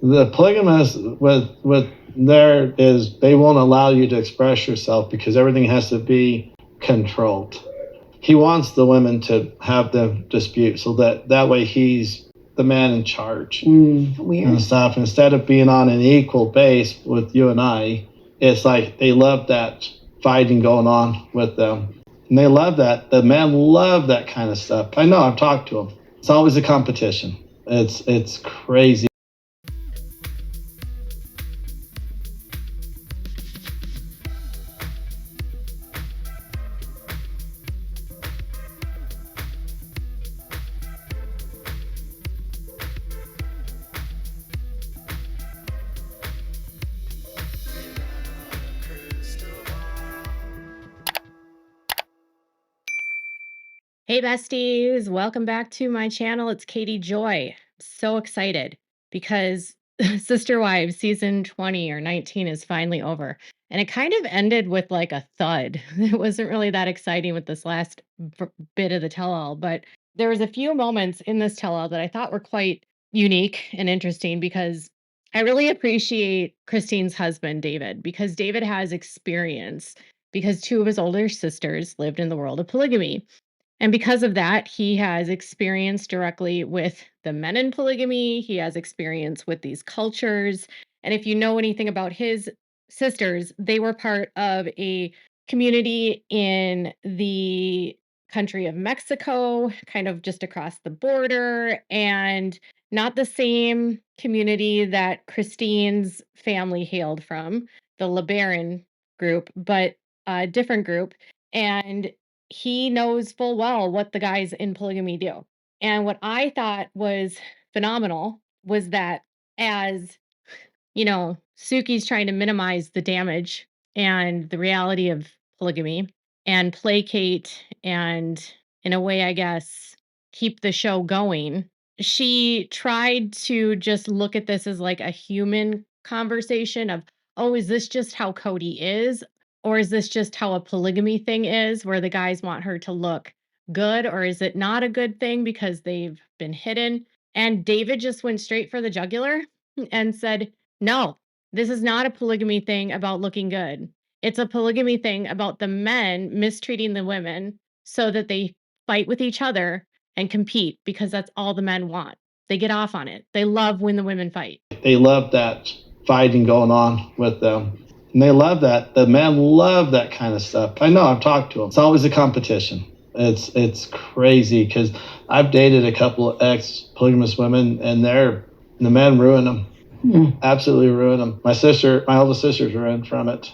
The polygamous with there is they won't allow you to express yourself because everything has to be controlled. He wants the women to have the dispute so that way he's the man in charge Weird. and stuff. Instead of being on an equal base with you and I, it's like they love that fighting going on with them. And they love that. The men love that kind of stuff. I know, I've talked to them. It's always a competition. It's crazy. Hey besties, welcome back to my channel. It's Katie Joy. So excited because Sister Wives season 20 or 19 is finally over. And it kind of ended with like a thud. It wasn't really that exciting with this last bit of the tell-all, but there was a few moments in this tell-all that I thought were quite unique and interesting because I really appreciate Christine's husband, David, because David has experience because two of his older sisters lived in the world of polygamy. And because of that, he has experience directly with the men in polygamy. He has experience with these cultures. And if you know anything about his sisters, they were part of a community in the country of Mexico, kind of just across the border, and not the same community that Christine's family hailed from, the LeBaron group, but a different group. And he knows full well what the guys in polygamy do. And what I thought was phenomenal was that as, Suki's trying to minimize the damage and the reality of polygamy and placate and, in a way, I guess, keep the show going, she tried to just look at this as like a human conversation of, oh, is this just how Cody is? Or is this just how a polygamy thing is, where the guys want her to look good? Or is it not a good thing because they've been hidden? And David just went straight for the jugular and said, no, this is not a polygamy thing about looking good. It's a polygamy thing about the men mistreating the women so that they fight with each other and compete because that's all the men want. They get off on it. They love when the women fight. They love that fighting going on with them. And they love that. The men love that kind of stuff. I know, I've talked to them. It's always a competition. It's crazy because I've dated a couple of ex-polygamous women and the men ruin them. Absolutely ruin them. My oldest sister's ruined from it.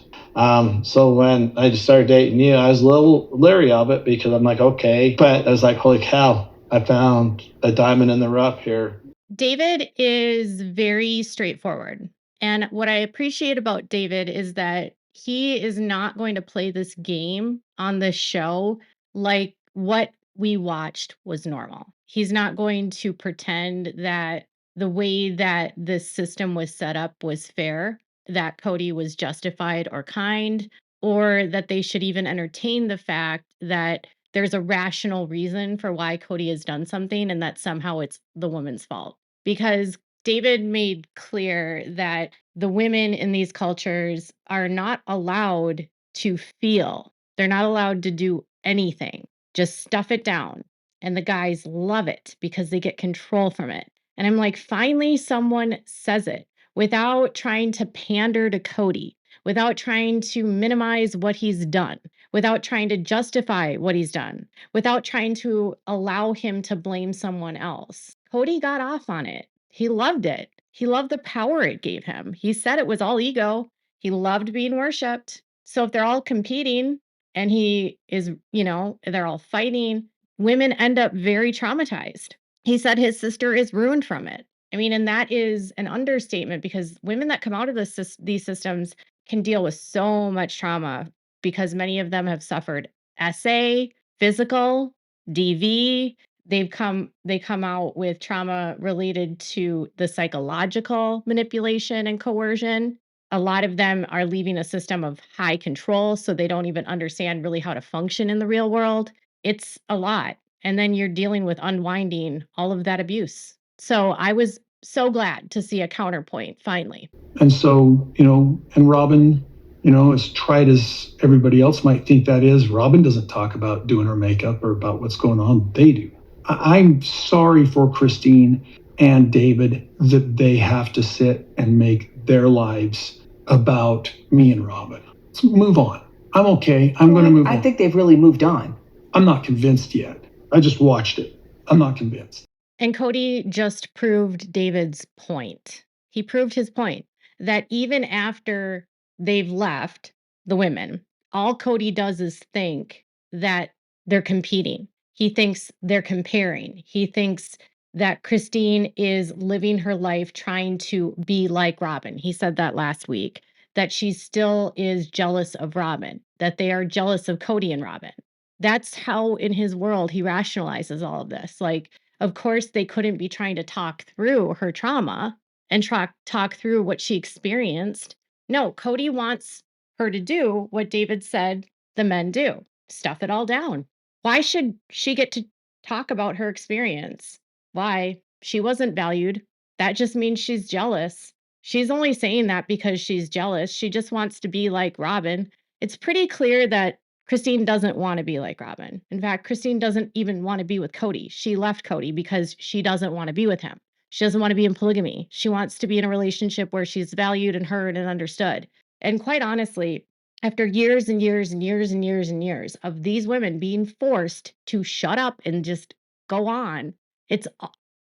So when I just started dating you, I was a little leery of it because I'm like, okay. But I was like, holy cow, I found a diamond in the rough here. David is very straightforward. And what I appreciate about David is that he is not going to play this game on this show like what we watched was normal. He's not going to pretend that the way that this system was set up was fair, that Cody was justified or kind, or that they should even entertain the fact that there's a rational reason for why Cody has done something and that somehow it's the woman's fault. Because David made clear that the women in these cultures are not allowed to feel. They're not allowed to do anything. Just stuff it down. And the guys love it because they get control from it. And I'm like, finally, someone says it without trying to pander to Cody, without trying to minimize what he's done, without trying to justify what he's done, without trying to allow him to blame someone else. Cody got off on it. He loved it. He loved the power it gave him. He said it was all ego. He loved being worshipped. So if they're all competing and he is, they're all fighting, women end up very traumatized. He said his sister is ruined from it. I mean, and that is an understatement because women that come out of these systems can deal with so much trauma because many of them have suffered SA, physical, DV. They come out with trauma related to the psychological manipulation and coercion. A lot of them are leaving a system of high control, so they don't even understand really how to function in the real world. It's a lot. And then you're dealing with unwinding all of that abuse. So I was so glad to see a counterpoint finally. And so, and Robin, as trite as everybody else might think that is, Robin doesn't talk about doing her makeup or about what's going on. They do. I'm sorry for Christine and David that they have to sit and make their lives about me and Robin. Let's move on. I'm okay. I'm going to move on. I think they've really moved on. I'm not convinced yet. I just watched it. I'm not convinced. And Kody just proved David's point. He proved his point that even after they've left the women, all Kody does is think that they're competing. He thinks they're comparing. He thinks that Christine is living her life trying to be like Robin. He said that last week, that she still is jealous of Robin, that they are jealous of Kody and Robin. That's how, in his world, he rationalizes all of this. Like, of course, they couldn't be trying to talk through her trauma and talk through what she experienced. No, Kody wants her to do what David said the men do, stuff it all down. Why should she get to talk about her experience? Why? She wasn't valued. That just means she's jealous. She's only saying that because she's jealous. She just wants to be like Robin. It's pretty clear that Christine doesn't want to be like Robin. In fact, Christine doesn't even want to be with Kody. She left Kody because she doesn't want to be with him. She doesn't want to be in polygamy. She wants to be in a relationship where she's valued and heard and understood. And quite honestly, after years and years and years and years and years of these women being forced to shut up and just go on,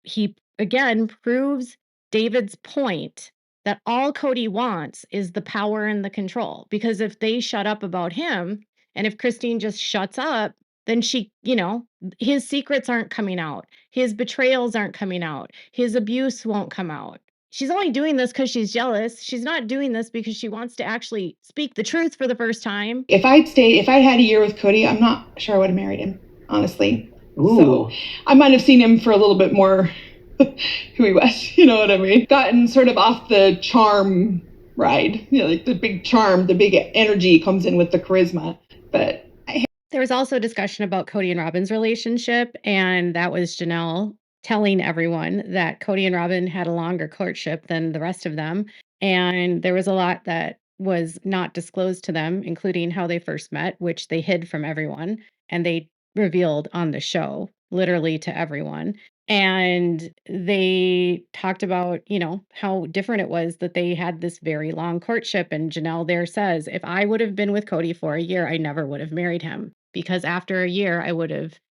he again proves David's point that all Kody wants is the power and the control. Because if they shut up about him, and if Christine just shuts up, then his secrets aren't coming out. His betrayals aren't coming out. His abuse won't come out. She's only doing this because she's jealous. She's not doing this because she wants to actually speak the truth for the first time. If I had a year with Kody, I'm not sure I would have married him, honestly. Ooh. So I might have seen him for a little bit more who he was, you know what I mean? Gotten sort of off the charm ride, like the big charm, the big energy comes in with the charisma. But there was also discussion about Kody and Robin's relationship, and that was Janelle telling everyone that Kody and Robin had a longer courtship than the rest of them. And there was a lot that was not disclosed to them, including how they first met, which they hid from everyone. And they revealed on the show, literally to everyone. And they talked about, how different it was that they had this very long courtship. And Janelle there says, if I would have been with Kody for a year, I never would have married him. Because after a year,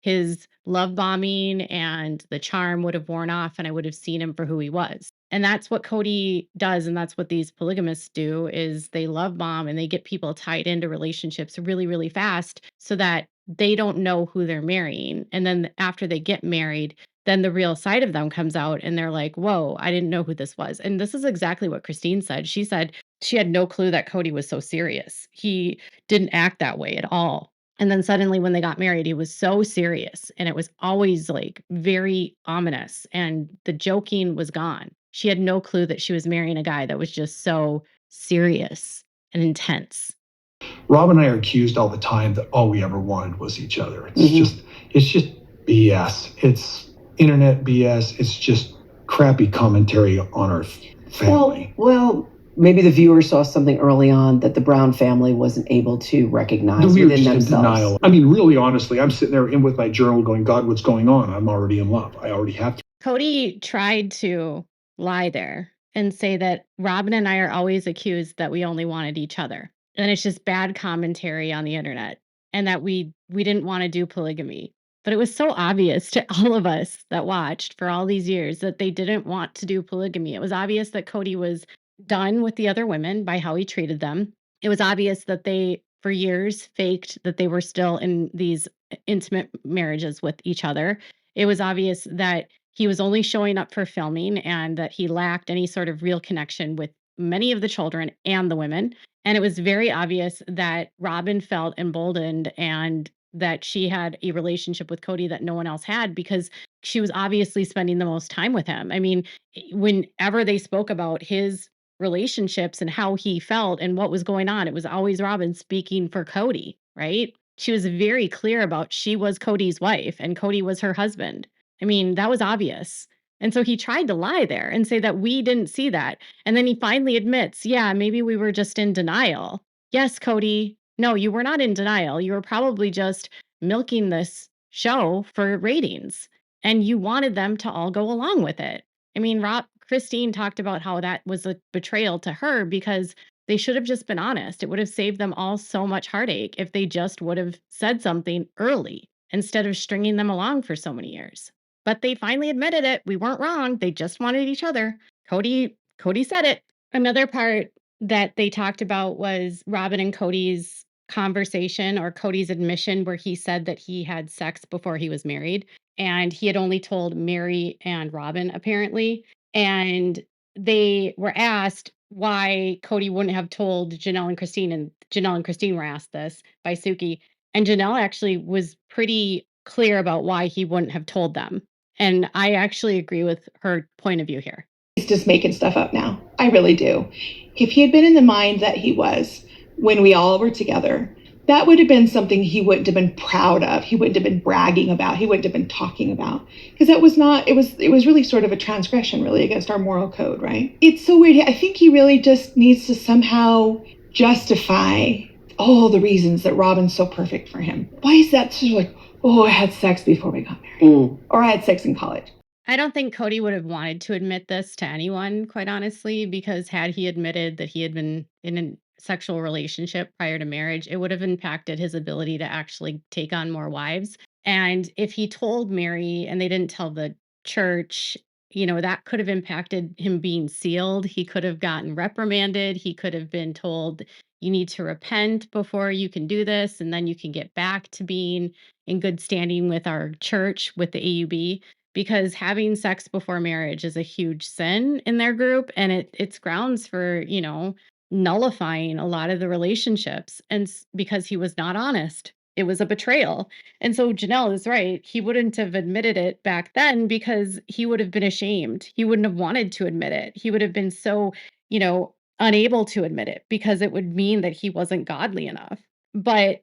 his love bombing and the charm would have worn off and I would have seen him for who he was. And that's what Kody does. And that's what these polygamists do is they love bomb and they get people tied into relationships really, really fast so that they don't know who they're marrying. And then after they get married, then the real side of them comes out and they're like, whoa, I didn't know who this was. And this is exactly what Christine said. She said she had no clue that Kody was so serious. He didn't act that way at all. And then suddenly when they got married, he was so serious and it was always like very ominous and the joking was gone. She had no clue that she was marrying a guy that was just so serious and intense. Rob and I are accused all the time that all we ever wanted was each other. It's just BS. It's internet BS. It's just crappy commentary on our family. Well, maybe the viewer saw something early on that the Brown family wasn't able to recognize within themselves. Denial. I mean, really, honestly, I'm sitting there with my journal going, God, what's going on? I'm already in love. I already have to. Kody tried to lie there and say that Robin and I are always accused that we only wanted each other. And it's just bad commentary on the internet and that we didn't want to do polygamy. But it was so obvious to all of us that watched for all these years that they didn't want to do polygamy. It was obvious that Kody was done with the other women by how he treated them. It was obvious that they, for years, faked that they were still in these intimate marriages with each other. It was obvious that he was only showing up for filming and that he lacked any sort of real connection with many of the children and the women. And it was very obvious that Robin felt emboldened and that she had a relationship with Kody that no one else had because she was obviously spending the most time with him. I mean, whenever they spoke about his relationships and how he felt and what was going on, it was always Robin speaking for Kody, right? She was very clear about she was Kody's wife and Kody was her husband. I mean, that was obvious. And so he tried to lie there and say that we didn't see that. And then he finally admits, yeah, maybe we were just in denial. Yes, Cody. No, you were not in denial. You were probably just milking this show for ratings and you wanted them to all go along with it. I mean, Christine talked about how that was a betrayal to her because they should have just been honest. It would have saved them all so much heartache if they just would have said something early instead of stringing them along for so many years. But they finally admitted it. We weren't wrong. They just wanted each other. Cody said it. Another part that they talked about was Robin and Cody's conversation or Cody's admission where he said that he had sex before he was married and he had only told Meri and Robin apparently. And they were asked why Cody wouldn't have told Janelle and Christine, and Janelle and Christine were asked this by Suki. And Janelle actually was pretty clear about why he wouldn't have told them. And I actually agree with her point of view here. He's just making stuff up now. I really do. If he had been in the mind that he was when we all were together, that would have been something he wouldn't have been proud of. He wouldn't have been bragging about. He wouldn't have been talking about. Because that was not, it was really sort of a transgression really against our moral code, right? It's so weird. I think he really just needs to somehow justify all the reasons that Robin's so perfect for him. Why is that sort of like, oh, I had sex before we got married. Or I had sex in college. I don't think Cody would have wanted to admit this to anyone, quite honestly, because had he admitted that he had been in a sexual relationship prior to marriage, it would have impacted his ability to actually take on more wives. And if he told Meri and they didn't tell the church, that could have impacted him being sealed. He could have gotten reprimanded. He could have been told, you need to repent before you can do this, and then you can get back to being in good standing with our church, with the AUB. Because having sex before marriage is a huge sin in their group, and it's grounds for, nullifying a lot of the relationships. And because he was not honest, it was a betrayal. And so Janelle is right. He wouldn't have admitted it back then because he would have been ashamed. He wouldn't have wanted to admit it. He would have been so, unable to admit it because it would mean that he wasn't godly enough. But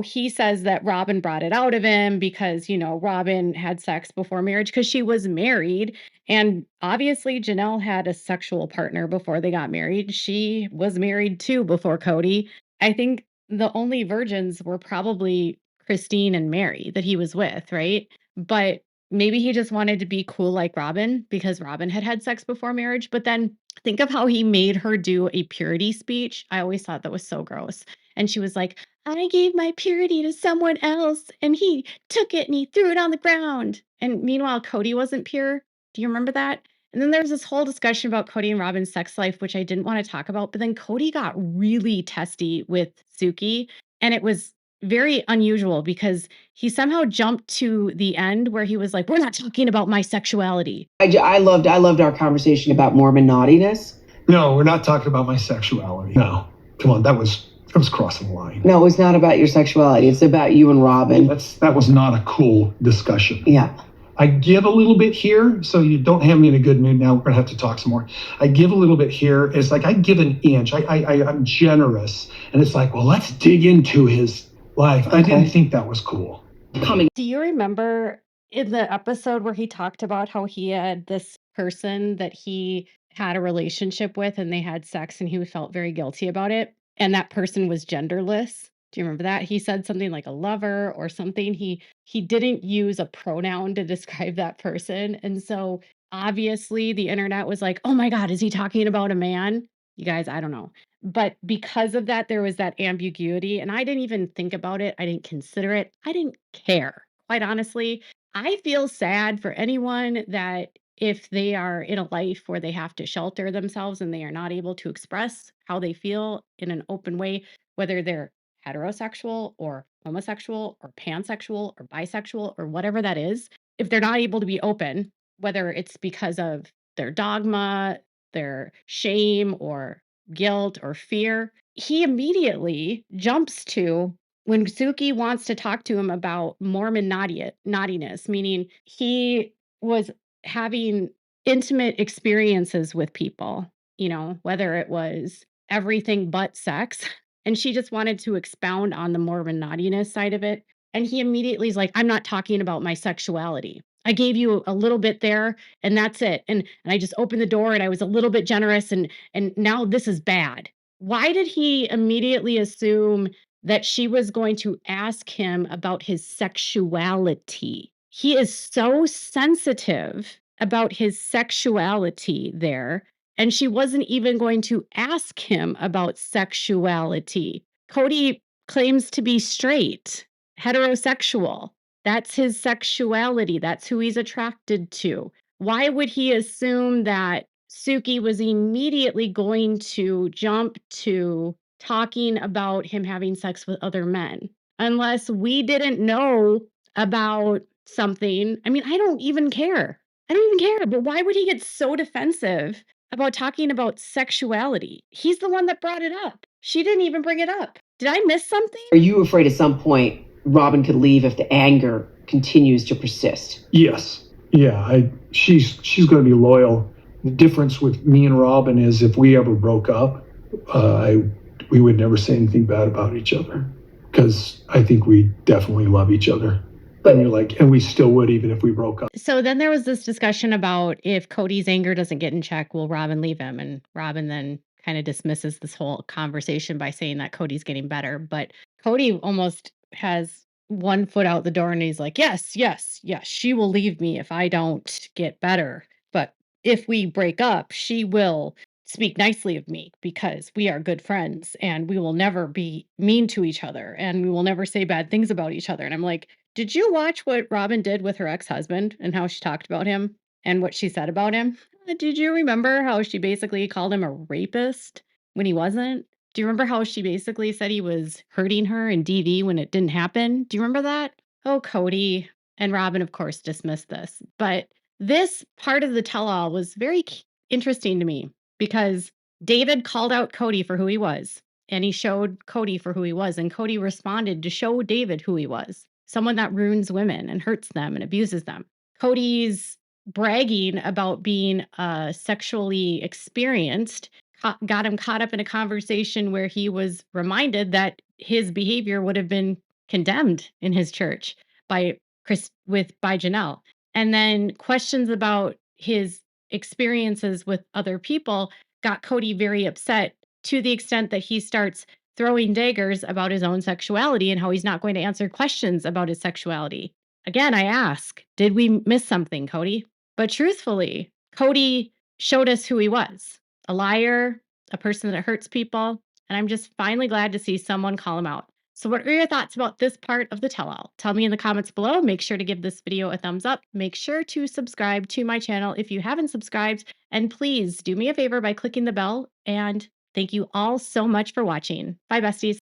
he says that Robin brought it out of him because, Robin had sex before marriage because she was married. And obviously, Janelle had a sexual partner before they got married. She was married too before Cody. I think the only virgins were probably Christine and Meri that he was with, right? But maybe he just wanted to be cool like Robin because Robin had sex before marriage. But then think of how he made her do a purity speech. I always thought that was so gross. And she was like, I gave my purity to someone else and he took it and he threw it on the ground. And meanwhile, Cody wasn't pure. Do you remember that? And then there's this whole discussion about Cody and Robin's sex life, which I didn't want to talk about. But then Cody got really testy with Suki. And it was very unusual because he somehow jumped to the end where he was like, we're not talking about my sexuality. I loved our conversation about Mormon naughtiness. No, we're not talking about my sexuality. No, come on, that was crossing the line. No, it's not about your sexuality. It's about you and Robin. That was not a cool discussion. Yeah. I give a little bit here, so you don't have me in a good mood now. We're going to have to talk some more. I give a little bit here. It's like I give an inch. I'm generous. And it's like, well, let's dig into his life. Okay. I didn't think that was cool. Do you remember in the episode where he talked about how he had this person that he had a relationship with and they had sex and he felt very guilty about it? And that person was genderless. Do you remember that? He said something like a lover or something. He didn't use a pronoun to describe that person. And so obviously the internet was like, oh my God, is he talking about a man? You guys, I don't know. But because of that, there was that ambiguity. And I didn't even think about it. I didn't consider it. I didn't care. Quite honestly, I feel sad for anyone that if they are in a life where they have to shelter themselves and they are not able to express how they feel in an open way, whether they're heterosexual or homosexual or pansexual or bisexual or whatever that is, if they're not able to be open, whether it's because of their dogma, their shame or guilt or fear, he immediately jumps to when Suki wants to talk to him about Mormon naughtiness, meaning he was having intimate experiences with people, whether it was everything but sex. And she just wanted to expound on the Mormon naughtiness side of it. And he immediately is like, I'm not talking about my sexuality. I gave you a little bit there and that's it. And I just opened the door and I was a little bit generous and now this is bad. Why did he immediately assume that she was going to ask him about his sexuality? He is so sensitive about his sexuality there, and she wasn't even going to ask him about sexuality. Kody claims to be straight, heterosexual. That's his sexuality. That's who he's attracted to. Why would he assume that Suki was immediately going to jump to talking about him having sex with other men? Unless we didn't know about something. I mean, I don't even care. I don't even care. But why would he get so defensive about talking about sexuality? He's the one that brought it up. She didn't even bring it up. Did I miss something? Are you afraid at some point Robin could leave if the anger continues to persist? Yes. Yeah, she's going to be loyal. The difference with me and Robin is if we ever broke up, we would never say anything bad about each other because I think we definitely love each other. But and we still would even if we broke up. So then there was this discussion about if Kody's anger doesn't get in check, will Robin leave him? And Robin then kind of dismisses this whole conversation by saying that Kody's getting better. But Kody almost has one foot out the door and he's like, yes, she will leave me if I don't get better. But if we break up, she will speak nicely of me because we are good friends and we will never be mean to each other and we will never say bad things about each other. And I'm like, did you watch what Robin did with her ex-husband and how she talked about him and what she said about him? Did you remember how she basically called him a rapist when he wasn't? Do you remember how she basically said he was hurting her in DV when it didn't happen? Do you remember that? Oh, Kody. And Robin, of course, dismissed this. But this part of the tell-all was very interesting to me because David called out Kody for who he was. And he showed Kody for who he was. And Kody responded to show David who he was. Someone that ruins women and hurts them and abuses them. Kody's bragging about being sexually experienced got him caught up in a conversation where he was reminded that his behavior would have been condemned in his church by Janelle. And then questions about his experiences with other people got Kody very upset to the extent that he starts throwing daggers about his own sexuality and how he's not going to answer questions about his sexuality. Again, I ask, did we miss something, Kody? But truthfully, Kody showed us who he was. A liar, a person that hurts people, and I'm just finally glad to see someone call him out. So what are your thoughts about this part of the tell-all? Tell me in the comments below. Make sure to give this video a thumbs up. Make sure to subscribe to my channel if you haven't subscribed. And please do me a favor by clicking the bell. And thank you all so much for watching. Bye, besties.